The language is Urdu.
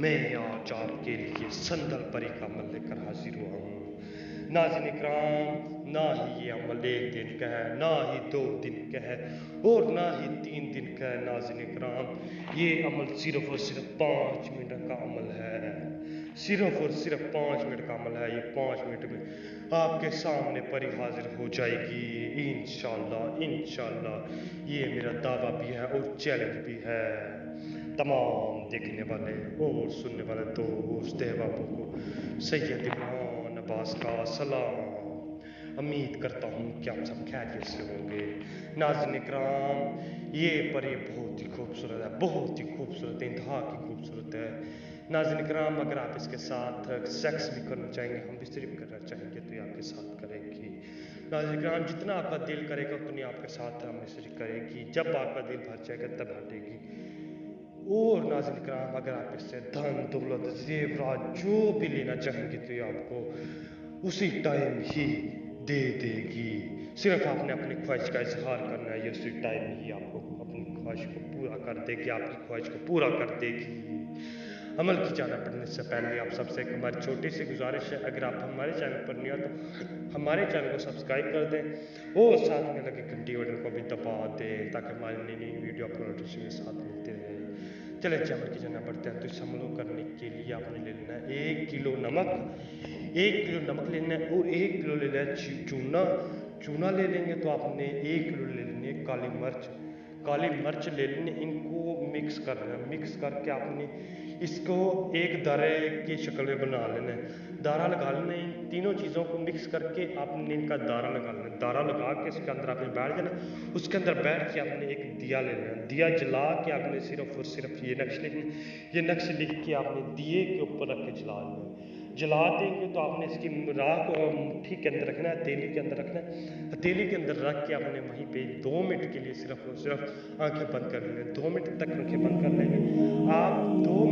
میں آج آپ کے لیے سندل پری کا عمل لے کر حاضر ہوا ہوں۔ ناظرین اکرام، نہ ہی یہ عمل 1 دن کا ہے، نہ ہی 2 دن کا ہے، اور نہ ہی 3 دن کا ہے۔ ناظرین اکرام، یہ عمل صرف اور صرف 5 منٹ کا عمل ہے، صرف اور صرف 5 منٹ کا عمل ہے۔ یہ 5 منٹ میں آپ کے سامنے پری حاضر ہو جائے گی انشاءاللہ انشاءاللہ۔ یہ میرا دعویٰ بھی ہے اور چیلنج بھی ہے۔ تمام دیکھنے والے اور سننے والے دوست احبابوں کو سید عمران عباس کا سلام۔ امید کرتا ہوں کہ آپ سب خیریت سے ہوں گے۔ ناظرین اکرام، یہ پری بہت ہی خوبصورت ہے، بہت ہی خوبصورت ہے، انتہا کی خوبصورت ہے۔ ناظرین اکرام، اگر آپ اس کے ساتھ سیکس بھی کرنا چاہیں گے، ہم بھی صرف کرنا چاہیں گے تو یہ آپ کے ساتھ کرے گی۔ ناظرین اکرام، جتنا آپ کا دل کرے گا اتنی آپ کے ساتھ ہم صرف کرے گی۔ جب آپ کا دل بھر جائے گا تب ہٹے گی۔ اور ناظرین اکرام، اگر آپ اس سے دھن دولت زیورات جو بھی لینا چاہیں گے تو یہ آپ کو اسی ٹائم ہی دے دے گی۔ صرف آپ نے اپنی خواہش کا اظہار کرنا ہے، یہ اسی ٹائم ہی آپ کو اپنی خواہش کو پورا کر دے گی، آپ کی خواہش کو پورا کر دے گی۔ عمل کی جانب بڑھنے سے پہلے آپ سب سے ایک ہماری چھوٹی سی گزارش ہے، اگر آپ ہمارے چینل پر نہیں ہو تو ہمارے چینل کو سبسکرائب کر دیں اور ساتھ میں لگے گھنٹی بٹن کو بھی دبا دیں تاکہ ہماری نئی نئی ویڈیو اپ نوٹیفیکیشن کے ساتھ ملتے رہے۔ چلے عمل کی جانب بڑھتے ہیں۔ تو اس عمل کو کرنے کے لیے آپ نے لے لینا ہے 1 کلو نمک، 1 کلو نمک لینا ہے، اور 1 کلو لے لینا ہے چونا۔ چونا لے لیں گے تو آپ نے 1 کلو لے لینی ہے کالی مرچ، کالی مرچ لے لینے، ان کو مکس کرنا ہے۔ مکس کر کے آپ نے اس کو ایک دارے کی شکل میں بنا لینا ہے، دارا لگا لینا ہے۔ ان تینوں چیزوں کو مکس کر کے آپ نے ان کا دارا لگا لینا ہے۔ دارا لگا کے اس کے اندر آپ نے بیٹھ جانا، اس کے اندر بیٹھ کے آپ نے ایک دیا لینا ہے، دیا جلا کے آپ نے صرف اور صرف یہ نقش لکھنا ہے۔ یہ نقش لکھ کے آپ نے دیے کے اوپر رکھ کے جلا لینا ہے۔ جلا دیں گے تو آپ نے اس کی راکھ کو مٹھی کے اندر رکھنا ہے، ہتھیلی کے اندر رکھنا ہے۔ ہتھیلی کے اندر رکھ کے آپ نے وہیں پہ 2 منٹ کے لیے صرف اور صرف آنکھیں بند کر لیں گے۔ 2 منٹ تک آنکھیں بند کر لیں گے۔ آپ 2